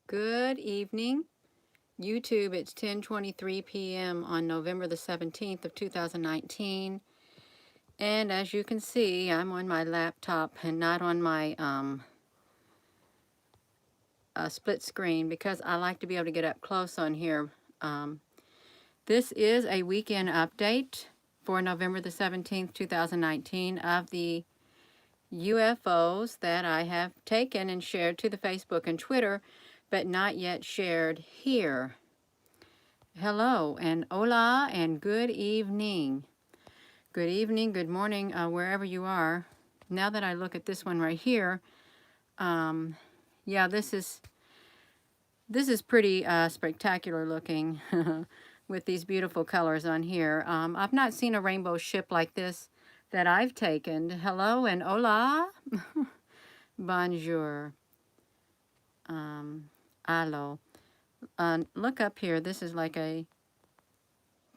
Good evening, YouTube. It's 10:23 p.m. on November the 17th of 2019. And as you can see, I'm on my laptop and not on my split screen because I like to be able to get up close on here. This is a weekend update for November the 17th, 2019 of the UFOs that I have taken and shared to the Facebook and Twitter, but not yet shared here. Hello and hola and good evening. Good evening, good morning, wherever you are. Now that I look at this one right here, yeah, this is pretty spectacular looking with these beautiful colors on here. I've not seen a rainbow ship like this that I've taken. Hello and hola. Bonjour. Alo. Look up here. This is like a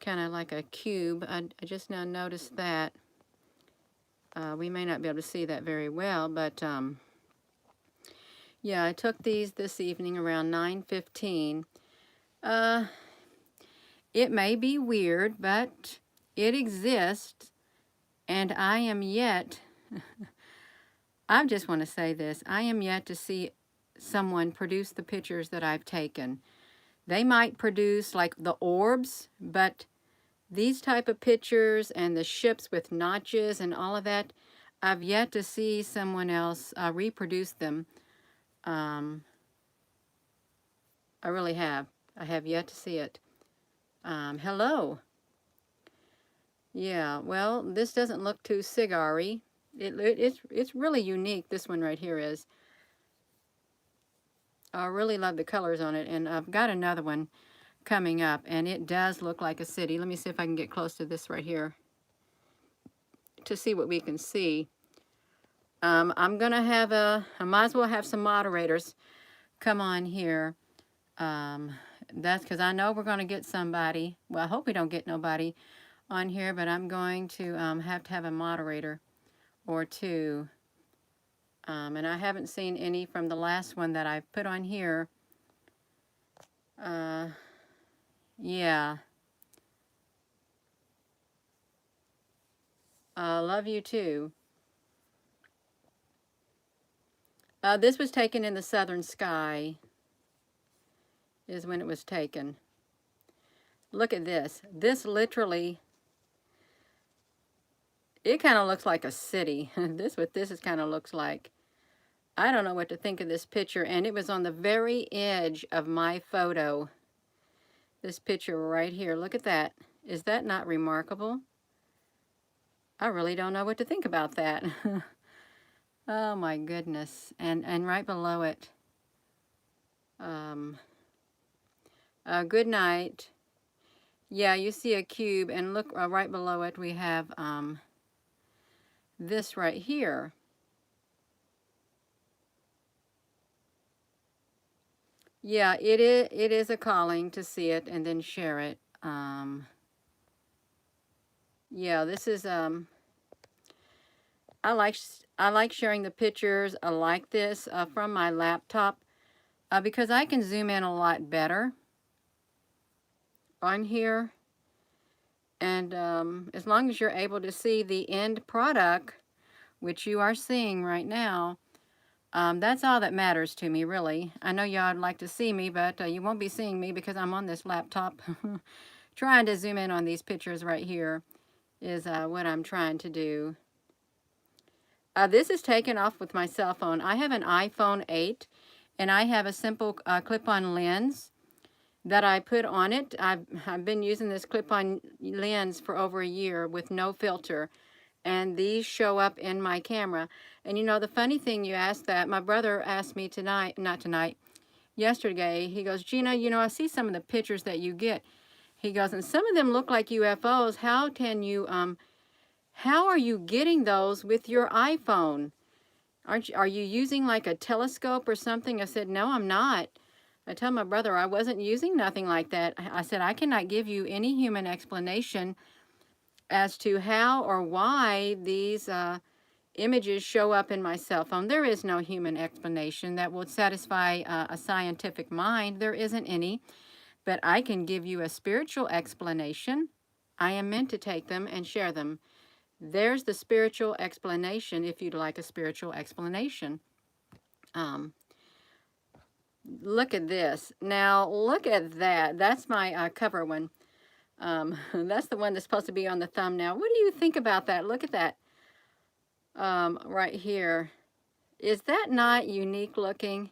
kind of like a cube. I just now noticed that. We may not be able to see that very well, but yeah, I took these this evening around 9:15. It may be weird, but it exists, and I am yet, I just want to say this, I am yet to see someone produce the pictures that I've taken. They might produce like the orbs, but these type of pictures and the ships with notches and all of that, I've yet to see someone else reproduce them. I really have. I have yet to see it. Hello. Yeah, well, this doesn't look too cigar-y. It's really unique, this one right here is. I really love the colors on it, and I've got another one coming up, and it does look like a city. Let me see if I can get close to this right here to see what we can see. I'm going to have I might as well have some moderators come on here. That's because I know we're going to get somebody. Well, I hope we don't get nobody on here, but I'm going to have a moderator or two. And I haven't seen any from the last one that I put on here. Yeah. Love you too. This was taken in the southern sky, is when it was taken. Look at this. This literally, it kind of looks like a city. This what this is kind of looks like. I don't know what to think of this picture, and it was on the very edge of my photo. This picture right here. Look at that. Is that not remarkable? I really don't know what to think about that. Oh my goodness. And right below it, good night. Yeah, you see a cube, and look right below it we have this right here. Yeah, it is a calling to see it and then share it. Yeah, this is I like sharing the pictures. I like this from my laptop because I can zoom in a lot better on here. And as long as you're able to see the end product, which you are seeing right now, that's all that matters to me, really. I know y'all would like to see me, but you won't be seeing me because I'm on this laptop. Trying to zoom in on these pictures right here is what I'm trying to do. This is taken off with my cell phone. I have an iPhone 8, and I have a simple clip-on lens that I put on it. I've been using this clip-on lens for over a year with no filter, and these show up in my camera. And you know, the funny thing you asked that, my brother asked me yesterday, he goes, Gina, you know, I see some of the pictures that you get. He goes, and some of them look like UFOs. How can you, how are you getting those with your iPhone? Are you using like a telescope or something? I said, no, I'm not. I told my brother I wasn't using nothing like that. I said, I cannot give you any human explanation as to how or why these images show up in my cell phone. There is no human explanation that will satisfy a scientific mind. There isn't any, but I can give you a spiritual explanation. I am meant to take them and share them. There's the spiritual explanation if you'd like a spiritual explanation. Look at this. Now, look at that. That's my cover one. That's the one that's supposed to be on the thumbnail. What do you think about that? Look at that right here. Is that not unique looking?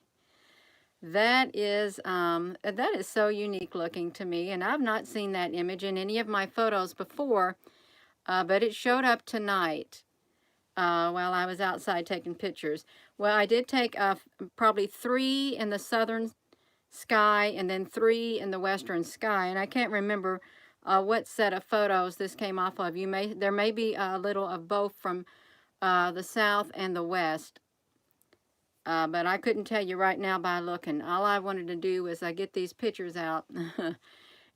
That is so unique looking to me, and I've not seen that image in any of my photos before, but it showed up tonight while I was outside taking pictures. Well, I did take probably 3 in the southern sky and then 3 in the western sky, and I can't remember what set of photos this came off of. There may be a little of both from the south and the west. But I couldn't tell you right now by looking. All I wanted to do was get these pictures out.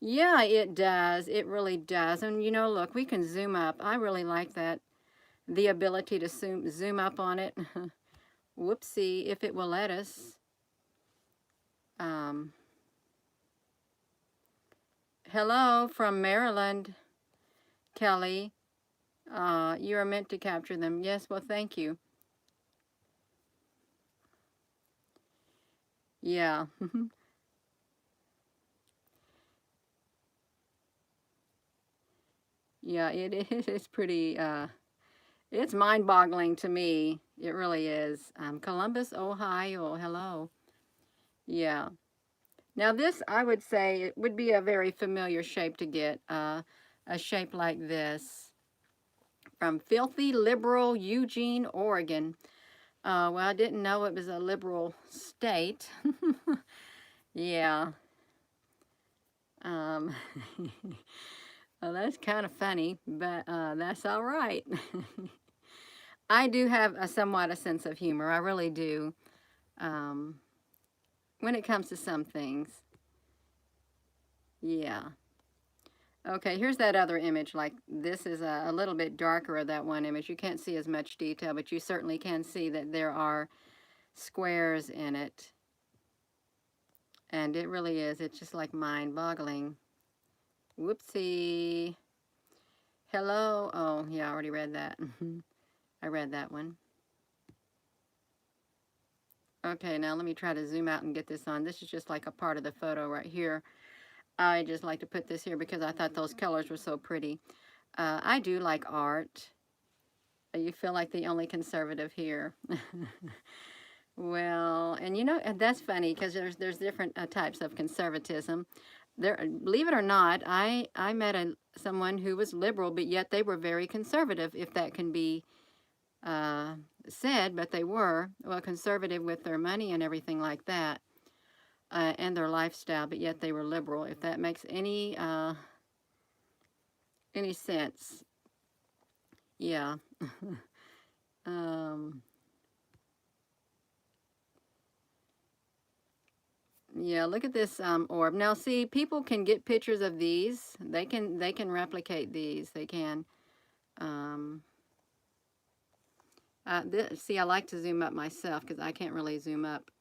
Yeah, it does. It really does. And you know, look, we can zoom up. I really like that. The ability to zoom up on it. Whoopsie, if it will let us. Hello from Maryland, Kelly. You are meant to capture them. Yes, well, thank you. Yeah. Yeah, it is pretty, it's mind-boggling to me. It really is. Columbus, Ohio. Hello. Yeah. Now this, I would say, it would be a very familiar shape to get. A shape like this. From Filthy Liberal, Eugene, Oregon. Well, I didn't know it was a liberal state. Yeah. Well, that's kind of funny, but that's all right. I do have somewhat a sense of humor. I really do. When it comes to some things. Yeah. Okay, here's that other image. Like, this is a little bit darker of that one image. You can't see as much detail, but you certainly can see that there are squares in it. And it really is. It's just like mind-boggling. Whoopsie. Hello. Oh, yeah, I already read that. I read that one. Okay, now let me try to zoom out and get this on. This is just like a part of the photo right here. I just like to put this here because I thought those colors were so pretty. I do like art. You feel like the only conservative here. Well, and you know, and that's funny because there's different types of conservatism. Believe it or not, I met someone who was liberal, but yet they were very conservative, if that can be said, but they were, well, conservative with their money and everything like that, and their lifestyle, but yet they were liberal, if that makes any sense. Yeah. Yeah, look at this orb. Now, see, people can get pictures of these. They can replicate these. They can. See, I like to zoom up myself because I can't really zoom up.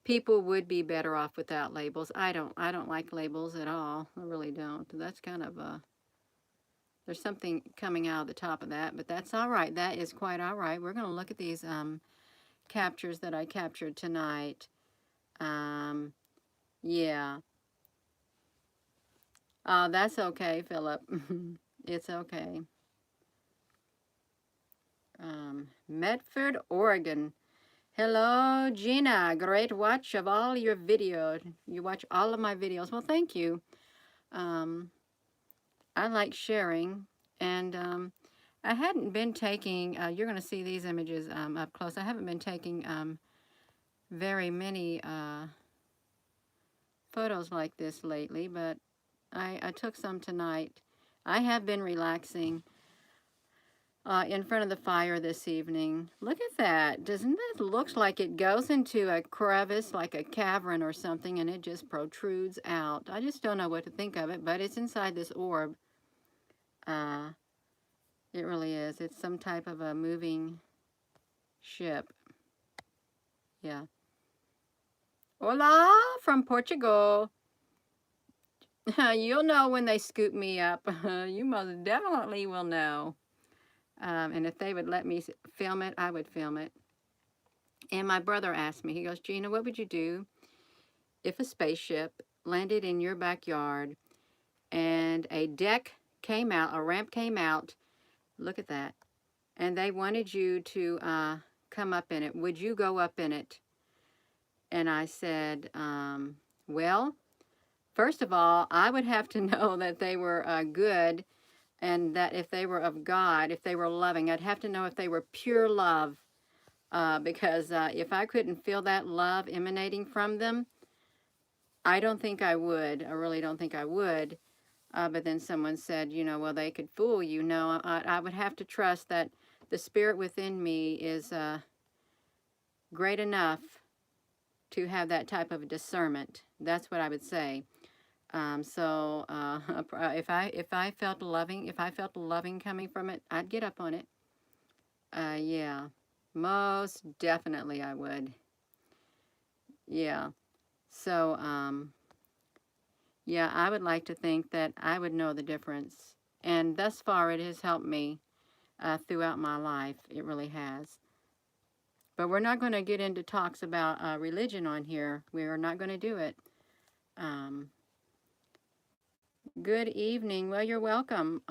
People would be better off without labels. I don't like labels at all. I really don't. That's kind of there's something coming out of the top of that, but that's all right. That is quite all right. We're going to look at these captures that I captured tonight. Yeah. That's okay, Philip. It's okay. Medford, Oregon. Hello, Gina. Great watch of all your videos. You watch all of my videos. Well, thank you. I like sharing, and I hadn't been taking, you're going to see these images up close. I haven't been taking very many photos like this lately, but I took some tonight. I have been relaxing in front of the fire this evening. Look at that. Doesn't that look like it goes into a crevice, like a cavern or something, and it just protrudes out? I just don't know what to think of it, but it's inside this orb. It really is. It's some type of a moving ship. Yeah. Hola from Portugal. You'll know when they scoop me up. You most definitely will know. And if they would let me film it, I would film it. And my brother asked me, he goes, Gina, what would you do if a spaceship landed in your backyard and a deck came out, a ramp came out, look at that, and they wanted you to come up in it? Would you go up in it? And I said, well, first of all, I would have to know that they were good, and that if they were of God, if they were loving, I'd have to know if they were pure love, because if I couldn't feel that love emanating from them, I don't think I would. I really don't think I would. But then someone said, you know, well, they could fool you. No, I would have to trust that the spirit within me is great enough to have that type of discernment. That's what I would say. So if I felt loving coming from it, I'd get up on it. Yeah, most definitely I would. Yeah. So yeah, I would like to think that I would know the difference, and thus far it has helped me throughout my life. It really has. But we're not going to get into talks about religion on here. We are not going to do it. Um, Good evening. Well, you're welcome.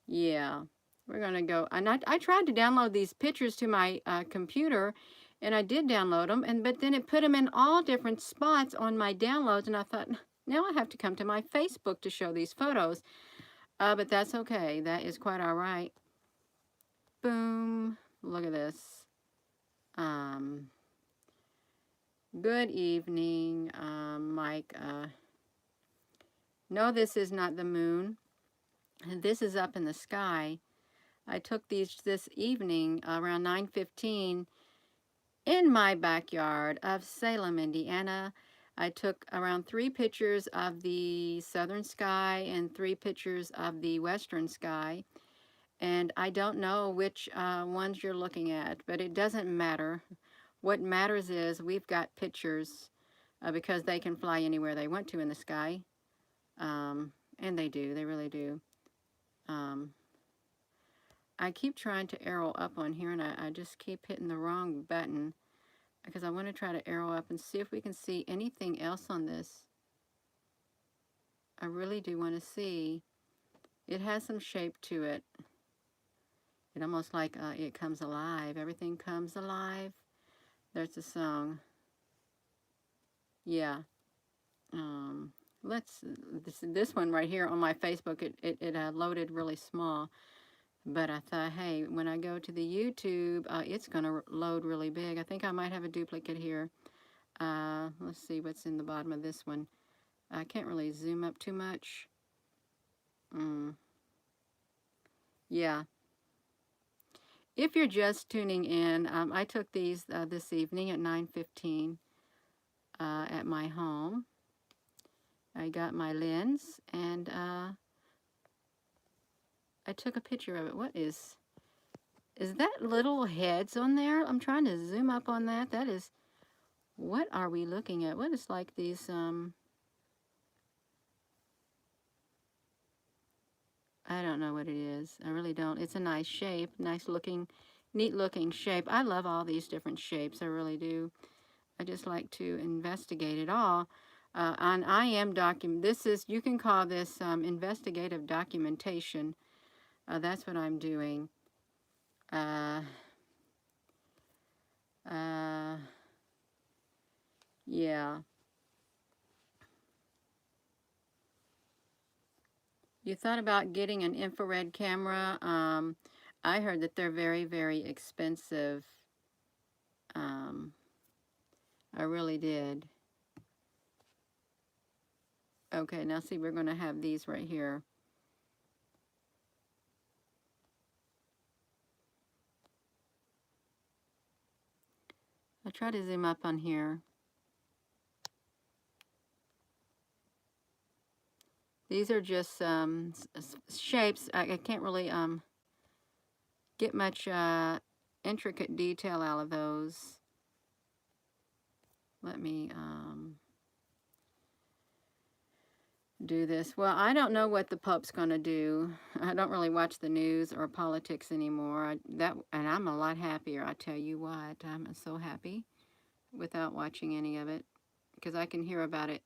Yeah, we're gonna go. And I tried to download these pictures to my computer, and I did download them. But then it put them in all different spots on my downloads, and I thought, now I have to come to my Facebook to show these photos. But that's okay. That is quite all right. Boom. Look at this. Um, Good evening, Mike. No, this is not the moon. This is up in the sky. I took these this evening around 9:15 in my backyard of Salem, Indiana. I took around 3 pictures of the southern sky and 3 pictures of the western sky. And I don't know which ones you're looking at, but it doesn't matter. What matters is we've got pictures because they can fly anywhere they want to in the sky. And they do, they really do. Um, I keep trying to arrow up on here, and I just keep hitting the wrong button because I want to try to arrow up and see if we can see anything else on this. I really do want to see. It has some shape to it. It almost like it comes alive. Everything comes alive. There's the song. Yeah. Let's this one right here on my Facebook. It loaded really small. But I thought, hey, when I go to the YouTube, it's going to load really big. I think I might have a duplicate here. Let's see what's in the bottom of this one. I can't really zoom up too much. Yeah. If you're just tuning in, I took these this evening at 9:15 at my home. I got my lens, and I took a picture of it. What is that little heads on there? I'm trying to zoom up on that. That is, what are we looking at? What is like these, I don't know what it is. I really don't. It's a nice shape, nice looking, neat looking shape. I love all these different shapes. I really do. I just like to investigate it all. And I am this is, you can call this investigative documentation. That's what I'm doing. Uh, yeah. You thought about getting an infrared camera? I heard that they're very, very expensive. I really did. Okay, now see, we're going to have these right here. I'll try to zoom up on here. These are just shapes. I can't really get much intricate detail out of those. Let me do this. Well, I don't know what the Pope's going to do. I don't really watch the news or politics anymore. And I'm a lot happier, I tell you what. I'm so happy without watching any of it because I can hear about it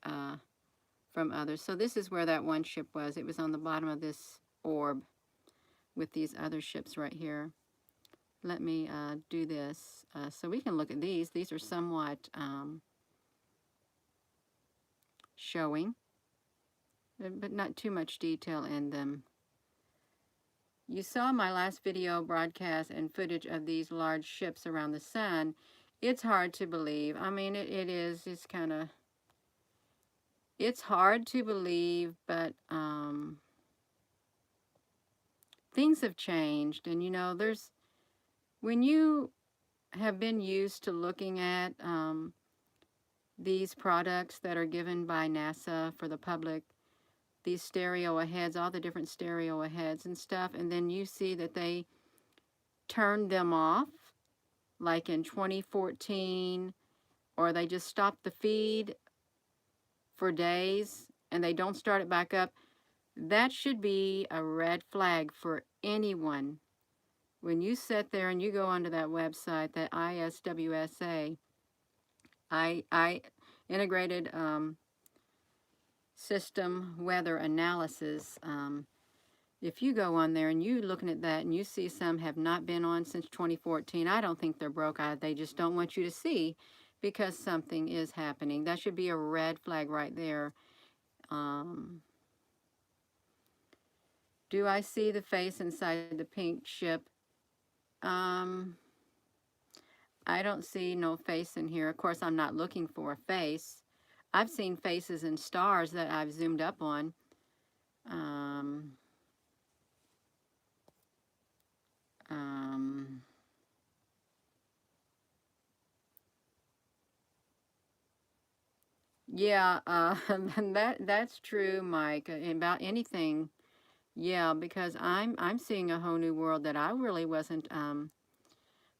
from others. So this is where that one ship was. It was on the bottom of this orb with these other ships right here. Let me do this so we can look at these. These are somewhat showing, but not too much detail in them. You saw my last video broadcast and footage of these large ships around the sun. It's hard to believe. I mean, it's kind of, it's hard to believe, but things have changed. And, you know, when you have been used to looking at these products that are given by NASA for the public, these stereo heads, all the different stereo heads and stuff, and then you see that they turned them off, like in 2014, or they just stopped the feed for days and they don't start it back up, that should be a red flag for anyone. When you sit there and you go onto that website, that ISWSA, I integrated system weather analysis. If you go on there and you're looking at that and you see some have not been on since 2014, I don't think they're broke. They just don't want you to see because something is happening. That should be a red flag right there. Do I see the face inside the pink ship? I don't see no face in here. Of course, I'm not looking for a face. I've seen faces and stars that I've zoomed up on. Yeah, that's true, Mike. About anything, yeah, because I'm seeing a whole new world that I really wasn't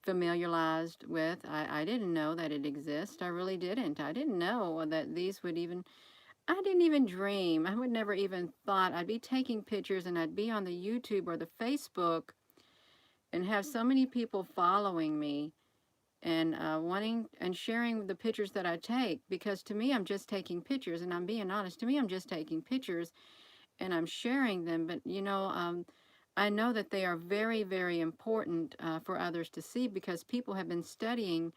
familiarized with. I didn't know that it exists. I really didn't. I didn't know that these would even. I didn't even dream. I would never even thought I'd be taking pictures and I'd be on the YouTube or the Facebook and have so many people following me and wanting and sharing the pictures that I take, because to me I'm just taking pictures, and I'm being honest, to me I'm just taking pictures and I'm sharing them, but you know, I know that they are very, very important for others to see, because people have been studying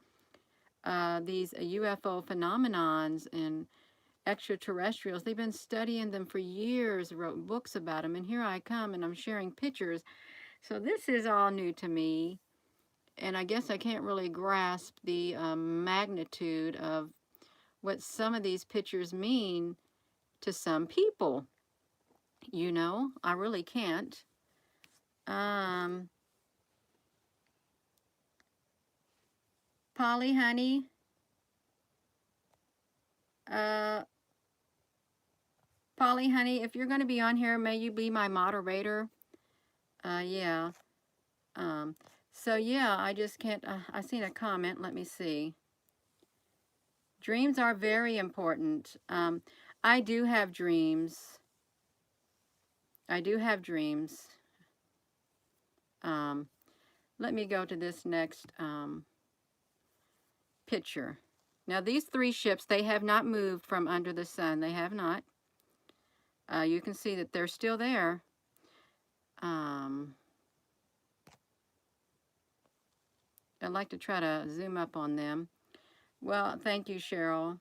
these UFO phenomenons and extraterrestrials. They've been studying them for years, wrote books about them, and here I come and I'm sharing pictures. So this is all new to me, and I guess I can't really grasp the magnitude of what some of these pictures mean to some people. You know, I really can't. Polly, honey, Polly, honey, if you're going to be on here, may you be my moderator? Yeah. So yeah, I just can't, I seen a comment, let me see. Dreams are very important. I do have dreams. I do have dreams. Let me go to this next picture. Now these three ships, they have not moved from under the sun. They have not. You can see that they're still there. I'd like to try to zoom up on them. Well, thank you, Cheryl.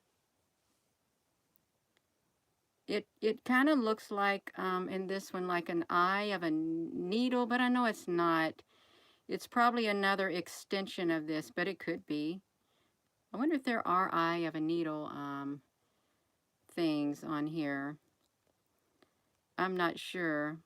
It kind of looks like, in this one, like an eye of a needle, but I know it's not. It's probably another extension of this, but it could be. I wonder if there are eye of a needle things on here. I'm not sure.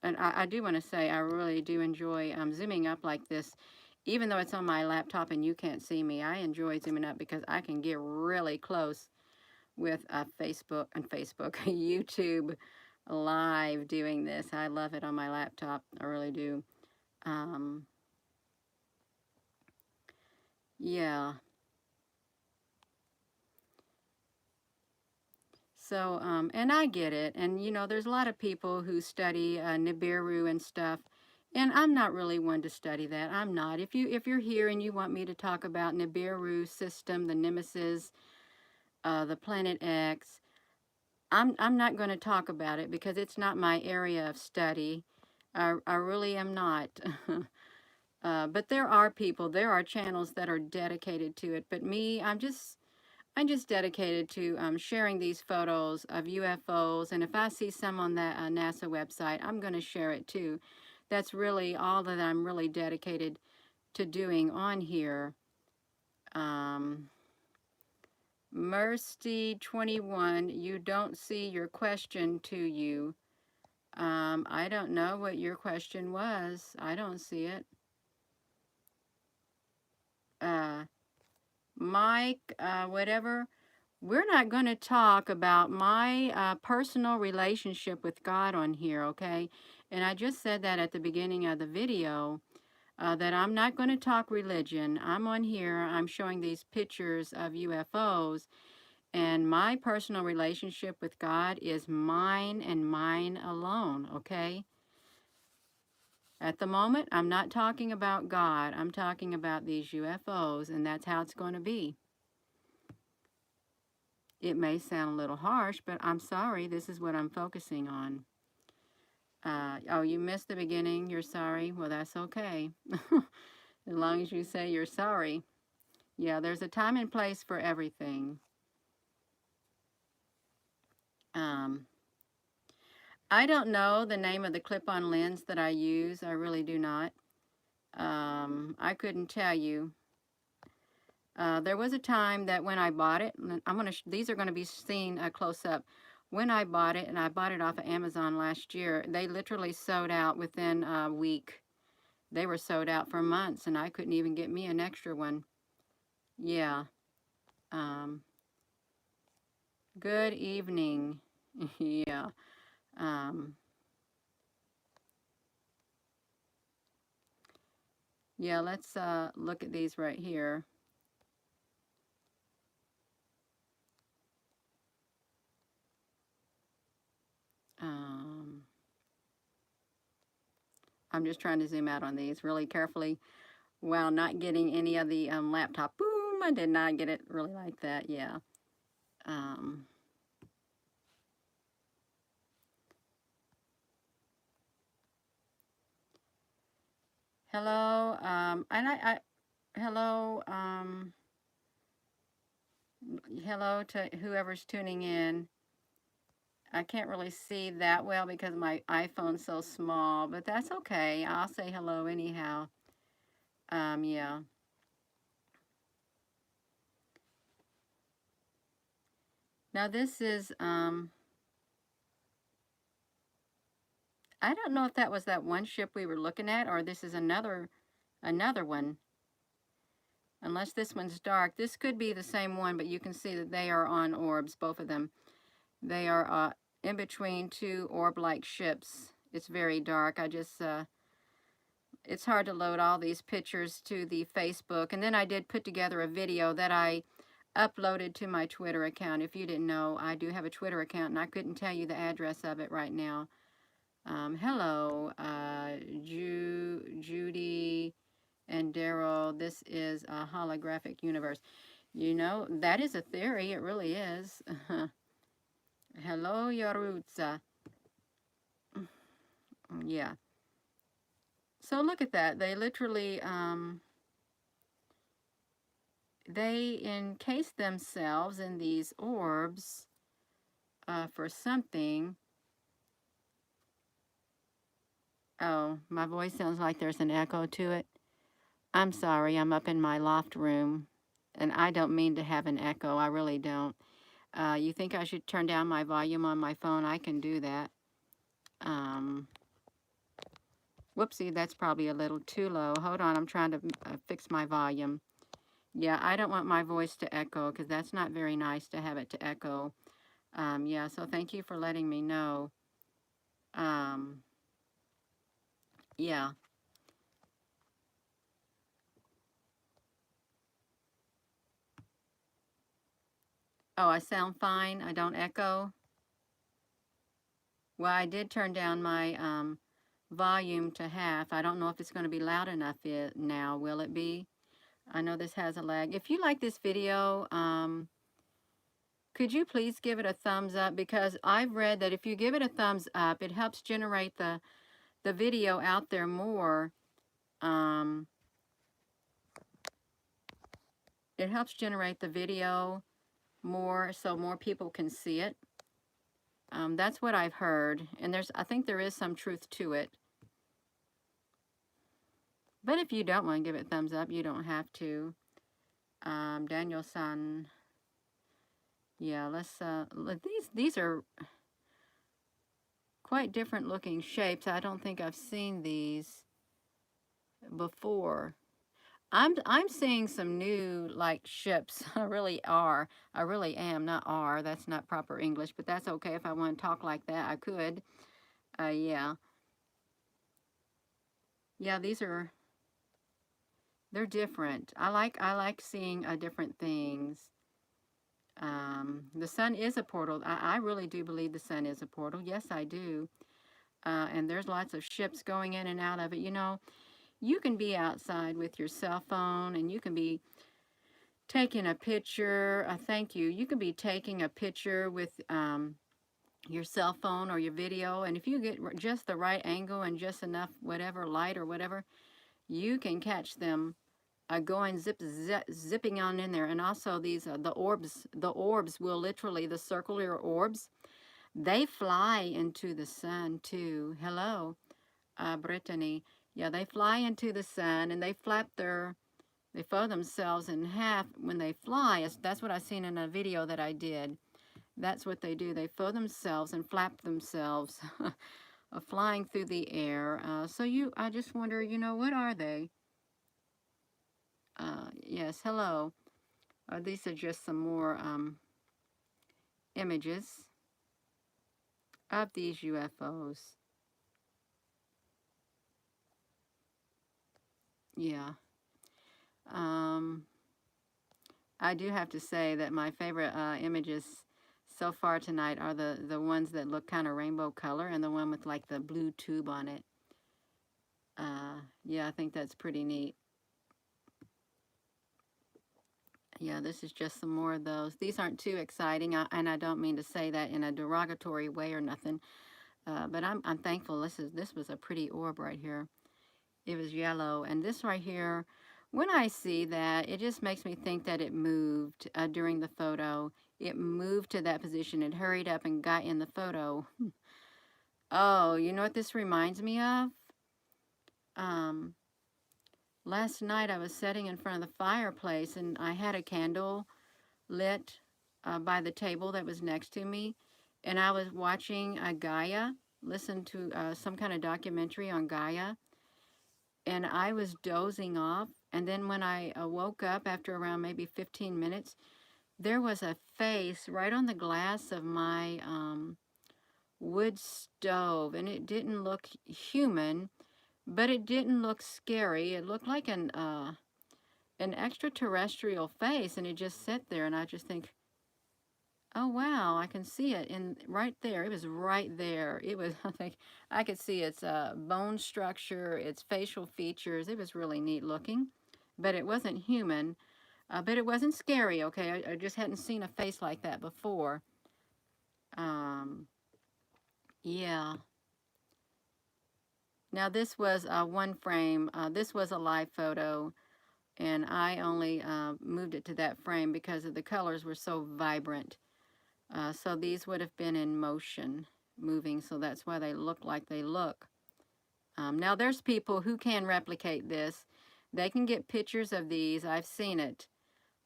And I do want to say I really do enjoy zooming up like this. Even though it's on my laptop and you can't see me, I enjoy zooming up because I can get really close with Facebook, YouTube live doing this. I love it on my laptop. I really do. Yeah. So, and I get it. And, there's a lot of people who study Nibiru and stuff. And I'm not really one to study that. I'm not. If you're here and you want me to talk about Nibiru system, the Nemesis, the Planet X, I'm not going to talk about it because it's not my area of study. I really am not. But there are channels that are dedicated to it. But me, I'm just dedicated to sharing these photos of UFOs. And if I see some on that NASA website, I'm going to share it too. That's really all that I'm really dedicated to doing on here. Mercy 21, you don't see your question to you. I don't know what your question was. I don't see it. Mike, whatever. We're not going to talk about my personal relationship with God on here, okay? And I just said that at the beginning of the video, that I'm not going to talk religion. I'm on here, I'm showing these pictures of UFOs, and my personal relationship with God is mine and mine alone, okay? At the moment, I'm not talking about God. I'm talking about these UFOs, and that's how it's going to be. It may sound a little harsh, but I'm sorry. This is what I'm focusing on. Oh, you missed the beginning. You're sorry. Well, that's okay. As long as you say you're sorry. Yeah, there's a time and place for everything. I don't know the name of the clip-on lens that I use. I really do not. I couldn't tell you. There was a time that when I bought it, these are going to be seen close up. When I bought it, and I bought it off of Amazon last year, they literally sold out within a week. They were sold out for months, and I couldn't even get me an extra one. Yeah. Good evening. Yeah. Yeah, let's look at these right here. I'm just trying to zoom out on these really carefully while not getting any of the laptop. Boom! I did not get it really like that. Yeah. Hello. Hello. Hello to whoever's tuning in. I can't really see that well because my iPhone's so small, but that's okay. I'll say hello anyhow. Yeah. Now this is, I don't know if that was that one ship we were looking at, or this is another one. Unless this one's dark. This could be the same one, but you can see that they are on orbs, both of them. They are in between two orb-like ships. It's very dark. It's hard to load all these pictures to the Facebook. And then I did put together a video that I uploaded to my Twitter account. If you didn't know, I do have a Twitter account, and I couldn't tell you the address of it right now. Hello, Judy and Daryl. This is a holographic universe. That is a theory. It really is. Hello, Yarutza. Yeah. So look at that. They literally, they encase themselves in these orbs for something. Oh, my voice sounds like there's an echo to it. I'm sorry. I'm up in my loft room, and I don't mean to have an echo. I really don't. You think I should turn down my volume on my phone? I can do that. Whoopsie, that's probably a little too low. Hold on, I'm trying to fix my volume. Yeah, I don't want my voice to echo because that's not very nice to have it to echo. Yeah, so thank you for letting me know. Um, yeah. Oh, I sound fine. I don't echo. Well, I did turn down my volume to half. I don't know if it's going to be loud enough now. Will it be? I know this has a lag. If you like this video, could you please give it a thumbs up? Because I've read that if you give it a thumbs up, it helps generate the video out there more. Um, it helps generate the video more so more people can see it. That's what I've heard, and I think there is some truth to it. But if you don't want to give it a thumbs up, you don't have to. Daniel-san, yeah, these are quite different looking shapes. I don't think I've seen these before. I'm seeing some new like ships. I really are. I really am. Not are. That's not proper English, but that's okay. If I want to talk like that, I could. Yeah. Yeah, they're different. I like seeing different things. The sun is a portal. I really do believe the sun is a portal. Yes, I do. And there's lots of ships going in and out of it. You know, you can be outside with your cell phone and you can be taking a picture. Thank you. You can be taking a picture with your cell phone or your video. And if you get just the right angle and just enough whatever light or whatever, you can catch them going zipping on in there. And also these, the orbs will literally, the circular orbs, they fly into the sun too. Hello, Brittany. Yeah, they fly into the sun and they fold themselves in half when they fly. That's what I seen in a video that I did. That's what they do. They fold themselves and flap themselves, flying through the air. I just wonder, what are they? Yes, hello. These are just some more images of these UFOs. Yeah. Um, I do have to say that my favorite images so far tonight are the ones that look kind of rainbow color and the one with like the blue tube on it. Yeah, I think that's pretty neat. Yeah, this is just some more of those. These aren't too exciting, and I don't mean to say that in a derogatory way or nothing. But I'm thankful. This was a pretty orb right here. It was yellow, and this right here, when I see that, it just makes me think that it moved during the photo. It moved to that position. It hurried up and got in the photo. Oh, you know what this reminds me of? Last night I was sitting in front of the fireplace, and I had a candle lit by the table that was next to me, and I was watching Gaia, listen to some kind of documentary on Gaia, and I was dozing off. And then when I woke up after around maybe 15 minutes, there was a face right on the glass of my wood stove, and it didn't look human, but it didn't look scary. It looked like an extraterrestrial face, and it just sat there, and I just think, oh wow, I can see it in right there. It was right there. It was, I think I could see its bone structure, its facial features. It was really neat looking, but it wasn't human. But it wasn't scary. Okay, I just hadn't seen a face like that before. Um, yeah. Now this was one frame. This was a live photo, and I only moved it to that frame because of the colors were so vibrant. So these would have been in motion, moving, so that's why they look like they look. Now there's people who can replicate this. They can get pictures of these. I've seen it.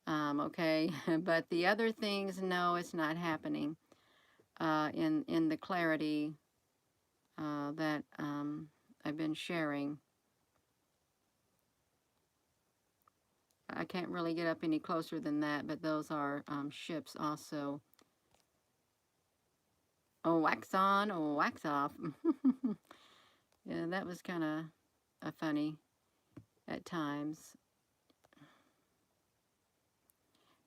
Okay, but the other things, no, it's not happening in the clarity that I've been sharing. I can't really get up any closer than that, but those are ships also. Oh, wax on, oh, wax off. Yeah, that was kind of funny at times.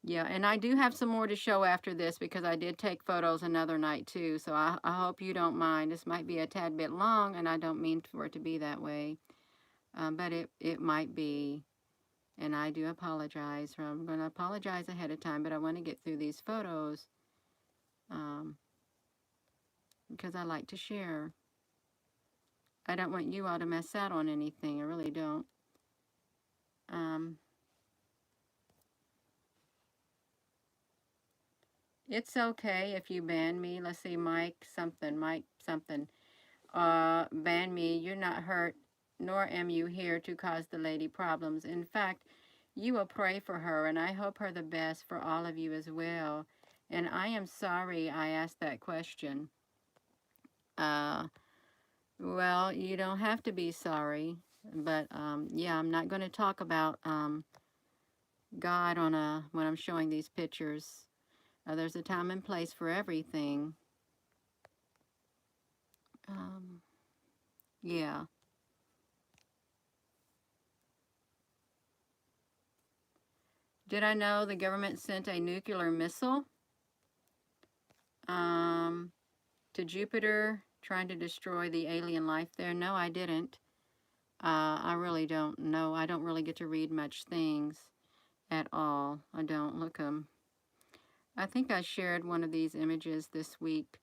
Yeah, and I do have some more to show after this because I did take photos another night too. So I hope you don't mind. This might be a tad bit long, and I don't mean for it to be that way. But it might be. And I do apologize. I'm going to apologize ahead of time, but I want to get through these photos because I like to share. I don't want you all to miss out on anything. I really don't. It's okay if you ban me. Let's see, Mike something. Ban me. You're not hurt, nor am you here to cause the lady problems. In fact, you will pray for her, and I hope her the best for all of you as well. And I am sorry I asked that question. Well, you don't have to be sorry, but yeah, I'm not going to talk about God when I'm showing these pictures. There's a time and place for everything. Yeah. Did I know the government sent a nuclear missile to Jupiter, trying to destroy the alien life there? No, I didn't. I really don't know. I don't really get to read much things at all. I don't look them. I think I shared one of these images this week.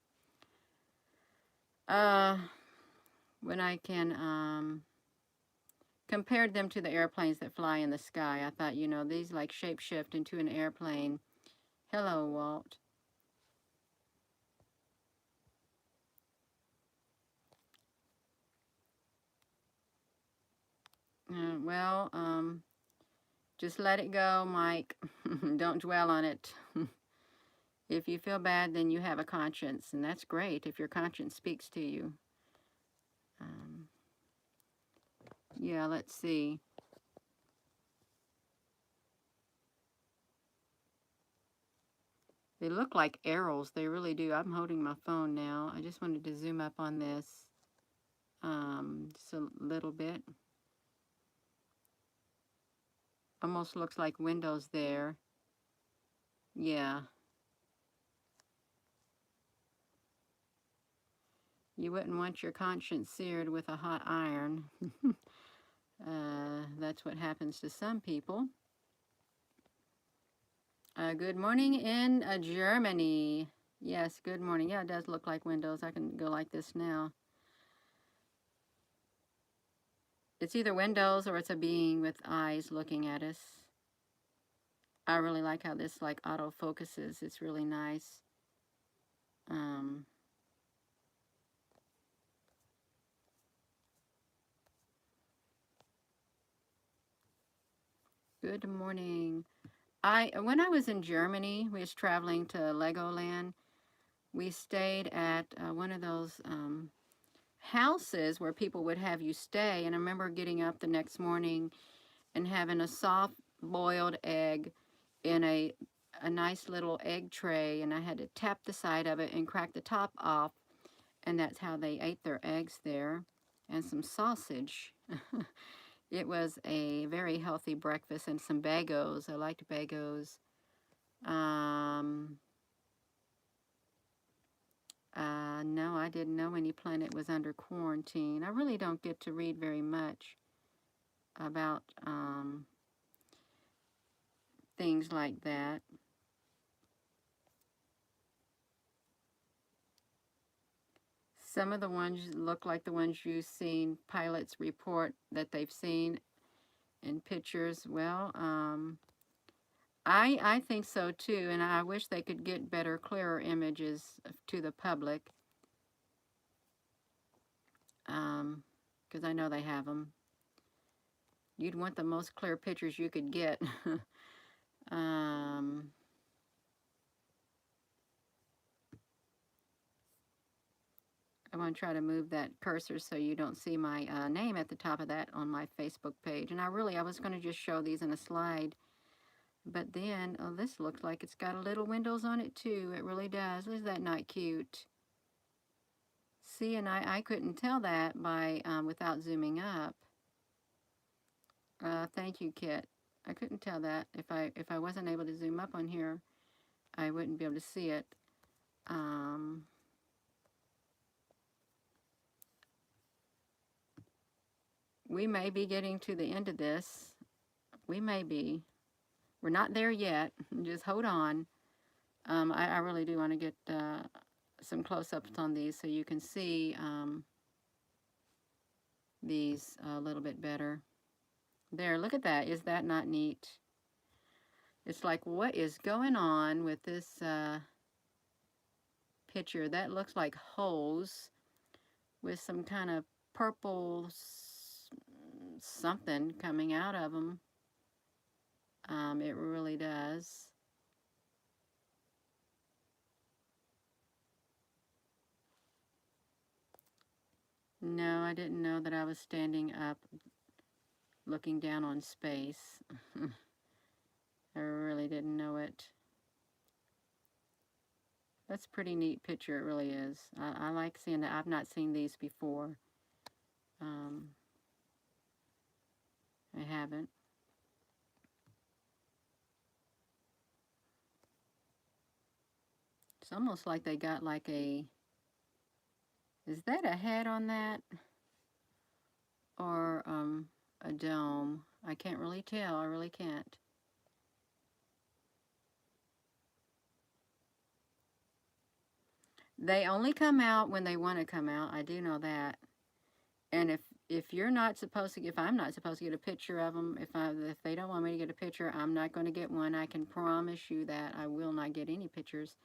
When I can compared them to the airplanes that fly in the sky. I thought, you know, these like shapeshift into an airplane. Hello, Walt. Well, just let it go, Mike. Don't dwell on it. If you feel bad, then you have a conscience, and that's great if your conscience speaks to you. Yeah, let's see. They look like arrows. They really do. I'm holding my phone now. I just wanted to zoom up on this just a little bit. Almost looks like windows there. Yeah. You wouldn't want your conscience seared with a hot iron. That's what happens to some people. Good morning in Germany. Yes, good morning. Yeah, it does look like windows. I can go like this now. It's either windows or it's a being with eyes looking at us. I really like how this like auto focuses. It's really nice. Good morning. When I was in Germany, we was traveling to Legoland. We stayed at one of those houses where people would have you stay. And I remember getting up the next morning and having a soft boiled egg in a nice little egg tray. And I had to tap the side of it and crack the top off. And that's how they ate their eggs there. And some sausage. It was a very healthy breakfast, and some bagels. I liked bagels. No, I didn't know any planet was under quarantine. I really don't get to read very much about things like that. Some of the ones look like the ones you've seen pilots report that they've seen in pictures. Well, I think so too, and I wish they could get better, clearer images to the public. Because I know they have them. You'd want the most clear pictures you could get. I want to try to move that cursor so you don't see my name at the top of that on my Facebook page. And I was going to just show these in a slide. But then, oh, this looks like it's got a little windows on it too. It really does. Is that not cute? See, and I couldn't tell that by without zooming up. Thank you, Kit. I couldn't tell that. If I wasn't able to zoom up on here, I wouldn't be able to see it. We may be getting to the end of this. We may be. We're not there yet. Just hold on. I really do want to get some close-ups on these so you can see these a little bit better. There, look at that. Is that not neat? It's like, what is going on with this picture? That looks like holes with some kind of purple something coming out of them. It really does. No, I didn't know that I was standing up looking down on space. I really didn't know it. That's a pretty neat picture, it really is. I like seeing that. I've not seen these before. I haven't. It's almost like they got like a... Is that a head on that? Or a dome? I can't really tell. I really can't. They only come out when they want to come out. I do know that. And if you're not supposed to, if I'm not supposed to get a picture of them, if they don't want me to get a picture, I'm not going to get one. I can promise you that I will not get any pictures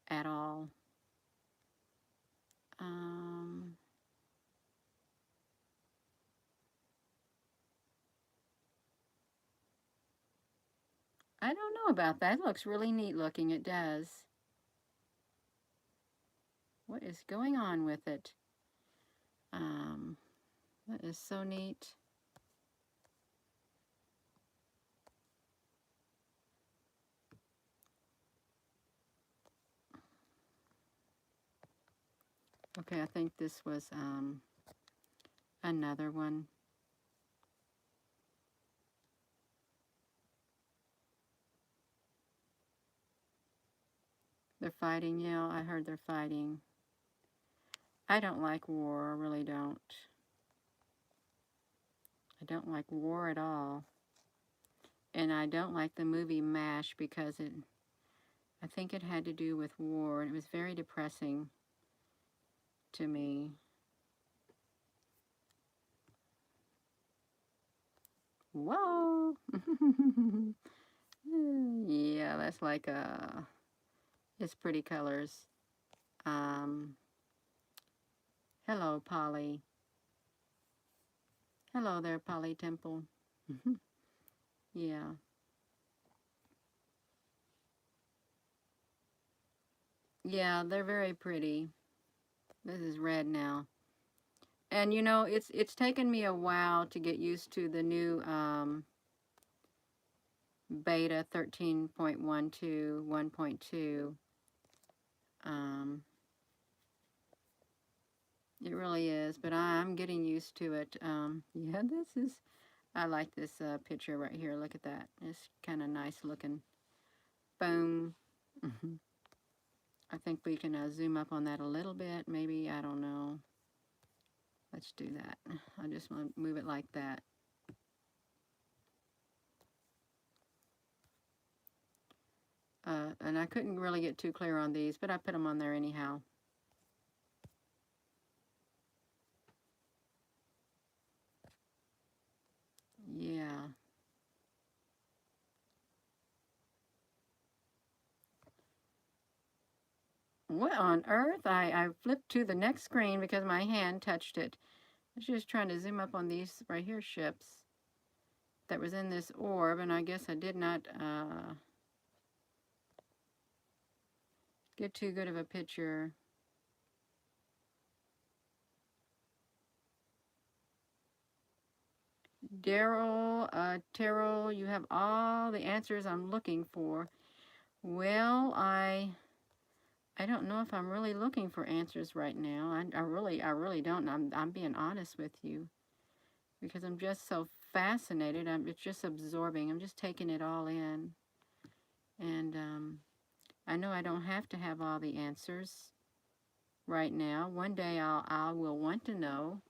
at all. I don't know about that. It looks really neat looking. It does. What is going on with it? That is so neat. Okay, I think this was another one. They're fighting, yeah, I heard they're fighting. I don't like war, I really don't. I don't like war at all. And I don't like the movie MASH because I think it had to do with war, and it was very depressing to me. Whoa! Yeah, that's like it's pretty colors. Hello, Polly. Hello there, Polly Temple. Yeah. Yeah, they're very pretty. This is red now. And you know, it's taken me a while to get used to the new beta 13.12 1.2. It really is, but I'm getting used to it. Yeah, I like this picture right here. Look at that. It's kind of nice looking. Boom. I think we can zoom up on that a little bit. Maybe, I don't know. Let's do that. I just want to move it like that. And I couldn't really get too clear on these, but I put them on there anyhow. Yeah. What on earth? I flipped to the next screen because my hand touched it. I was just trying to zoom up on these right here ships that was in this orb, and I guess I did not get too good of a picture. Terrell, you have all the answers I'm looking for. Well, I I don't know if I'm really looking for answers right now. I really don't. I'm being honest with you because I'm just so fascinated. It's just absorbing. I'm just taking it all in. And I know I don't have to have all the answers right now. One day I will want to know,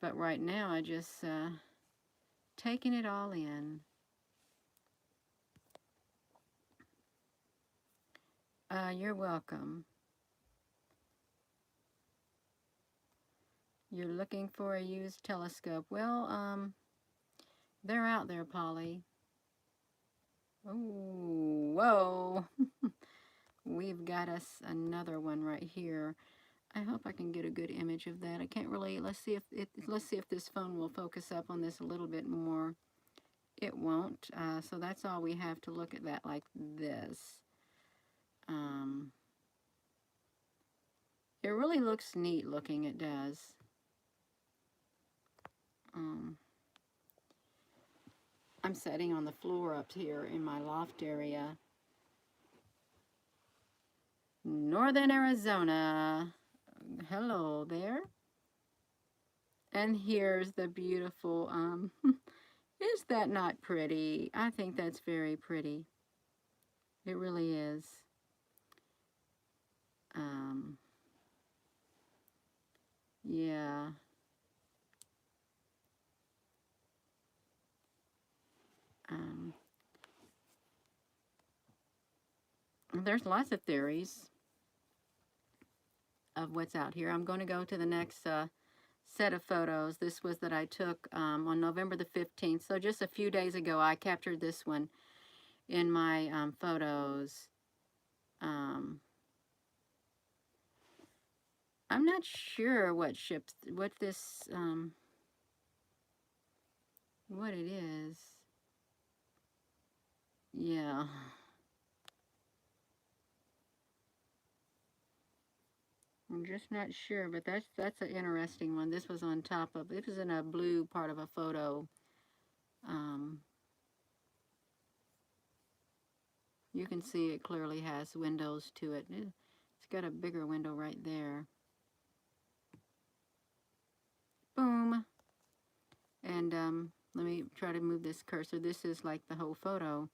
but right now I just taking it all in. You're welcome. You're looking for a used telescope. Well, they're out there, Polly. Oh, whoa. We've got us another one right here. I hope I can get a good image of that. I can't really. Let's see if this phone will focus up on this a little bit more. It won't. So that's all we have to look at that like this. It really looks neat looking. It does. I'm sitting on the floor up here in my loft area. Northern Arizona. Hello there. And here's the beautiful, is that not pretty? I think that's very pretty. It really is. Yeah. There's lots of theories of what's out here. I'm going to go to the next set of photos. This was that I took on November the 15th. So just a few days ago, I captured this one in my photos. I'm not sure what this, what it is. Yeah. I'm just not sure, but that's an interesting one. This was on top of, it was in a blue part of a photo. You can see it clearly has windows to it. It's got a bigger window right there. Boom. And let me try to move this cursor. This is like the whole photo.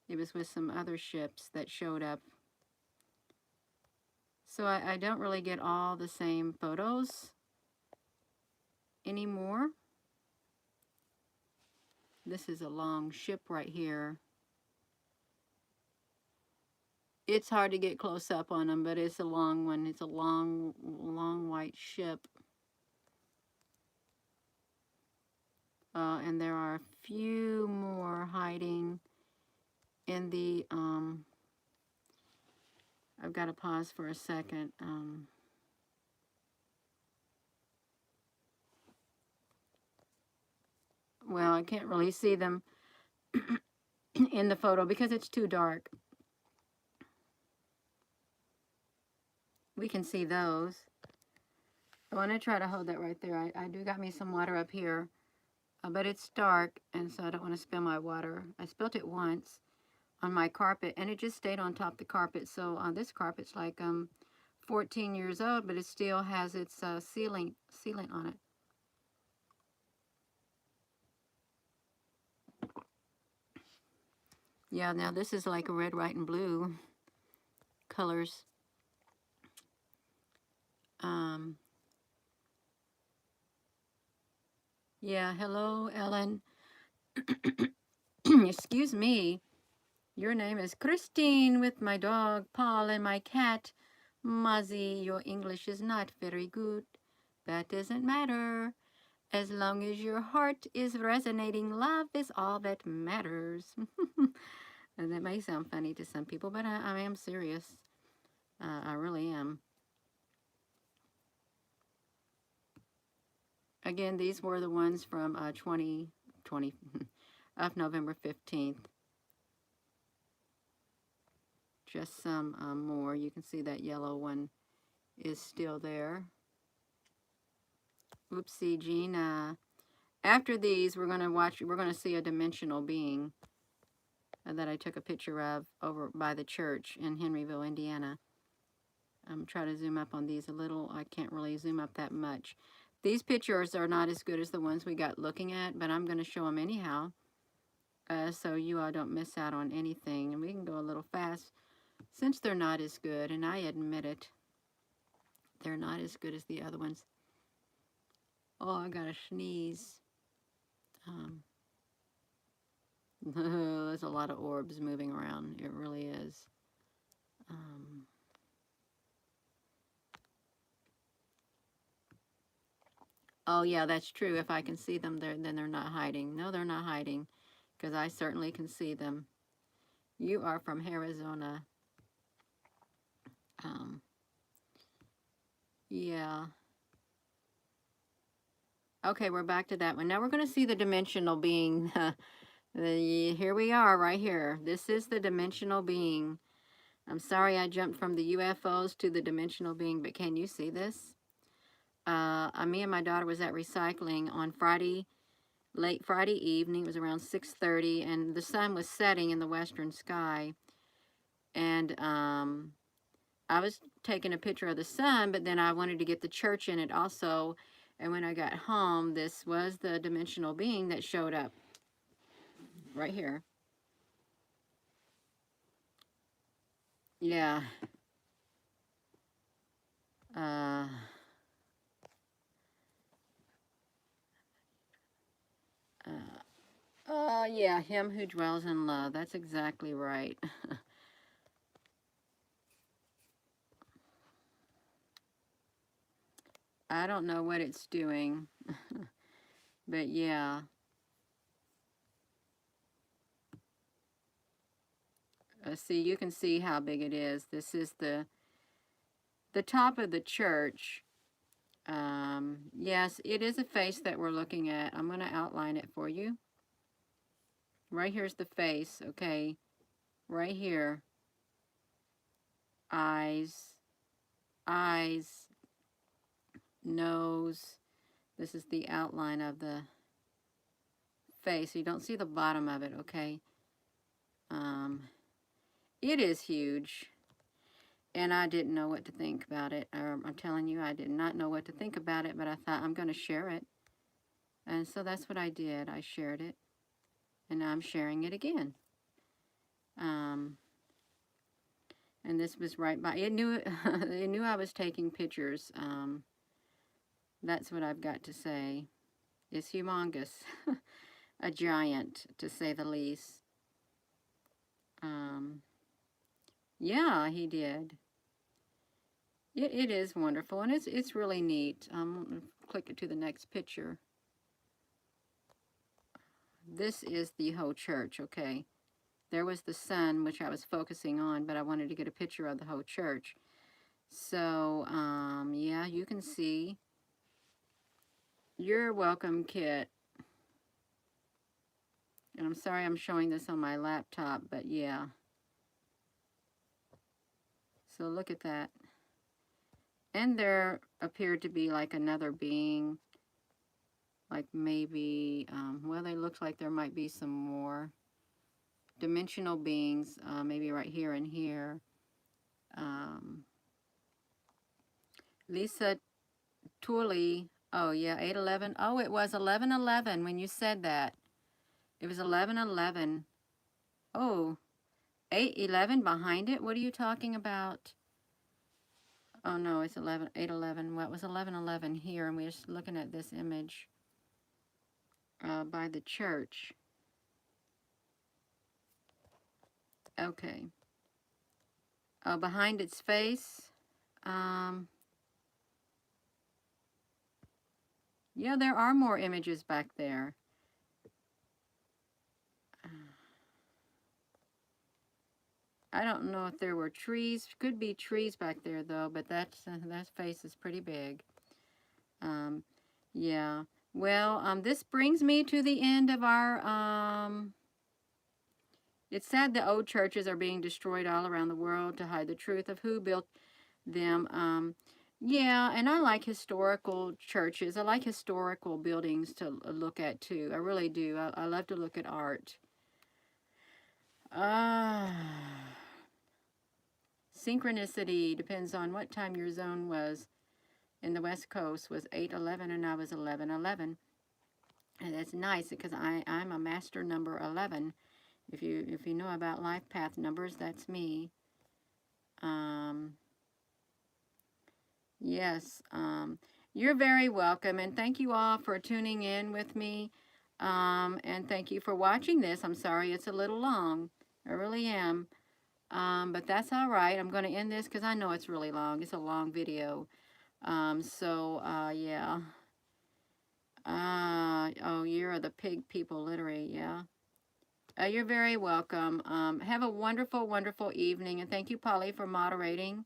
It was with some other ships that showed up. So I don't really get all the same photos anymore. This is a long ship right here. It's hard to get close up on them, but it's a long one. It's a long white ship. And there are a few more hiding in the, I've got to pause for a second. Well, I can't really see them in the photo because it's too dark. We can see those. I want to try to hold that right there. I do got me some water up here, but it's dark, and so I don't want to spill my water. I spilled it once on my carpet, and it just stayed on top of the carpet. So this carpet's like 14 years old, but it still has its sealant on it. Yeah, now this is like a red, white, and blue colors. Yeah, hello, Ellen. Excuse me. Your name is Christine with my dog, Paul, and my cat, Muzzy. Your English is not very good. That doesn't matter. As long as your heart is resonating, love is all that matters. And that may sound funny to some people, but I am serious. I really am. Again, these were the ones from 2020 of November 15th. Just some more. You can see that yellow one is still there. Oopsie, Jean. After these, we're going to see a dimensional being. that I took a picture of over by the church in Henryville, Indiana. I'm trying to zoom up on these a little. I can't really zoom up that much. These pictures are not as good as the ones we got looking at, but I'm going to show them anyhow, so you all don't miss out on anything. And we can go a little fast since they're not as good, and I admit it. They're not as good as the other ones. Oh, I got to sneeze. There's a lot of orbs moving around. It really is. Oh, yeah, that's true. If I can see them, then they're not hiding. No, they're not hiding, because I certainly can see them. You are from Arizona. Yeah. Okay, we're back to that one. Now we're going to see the dimensional being. Here we are, right here. This is the dimensional being. I'm sorry I jumped from the UFOs to the dimensional being, but can you see this? Me and my daughter was at recycling on Friday, late Friday evening. It was around 6:30, and the sun was setting in the western sky. And I was taking a picture of the sun, but then I wanted to get the church in it also. And when I got home, this was the dimensional being that showed up right here. Yeah. Yeah, him who dwells in love. That's exactly right. I don't know what it's doing, but yeah. See, you can see how big it is. This is the top of the church. Yes, it is a face that we're looking at. I'm going to outline it for you. Right here's the face, okay? Right here. Eyes, nose. This is the outline of the face. You don't see the bottom of it, okay? It is huge. And I didn't know what to think about it. I'm telling you, I did not know what to think about it, but I thought I'm going to share it. And so that's what I did. I shared it. And now I'm sharing it again. And this was right by, it knew it knew I was taking pictures. That's what I've got to say. It's humongous. A giant, to say the least. Yeah, he did. It is wonderful, and it's really neat. I'm going to click it to the next picture. This is the whole church, okay? There was the sun, which I was focusing on, but I wanted to get a picture of the whole church. So, yeah, you can see. You're welcome, Kit. And I'm sorry I'm showing this on my laptop, but yeah. So look at that. And there appeared to be like another being. Like maybe, well, they look like there might be some more dimensional beings, maybe right here and here. Lisa Tooley, oh yeah, 811. Oh, it was 1111 when you said that. It was 1111. Oh, 811 behind it? What are you talking about? Oh no, it's 811. Well, it was 1111 here, and we're just looking at this image by the church. Okay. Oh, behind its face. Yeah, there are more images back there. I don't know if there were trees. Could be trees back there though, but that face is pretty big. Yeah. Well, this brings me to the end of our. It's sad the old churches are being destroyed all around the world to hide the truth of who built them. Yeah, and I like historical churches. I like historical buildings to look at too. I really do. I love to look at art. Synchronicity depends on what time your zone was. In the West Coast was 8:11 and I was 11:11. And that's nice because I'm a master number 11. If you know about life path numbers, that's me. Yes, you're very welcome, and thank you all for tuning in with me. And thank you for watching this. I'm sorry it's a little long. I really am. But that's all right. I'm going to end this because I know it's really long. It's a long video. Yeah. Oh, you're the pig people, literally, yeah. You're very welcome. Have a wonderful, wonderful evening, and thank you, Polly, for moderating.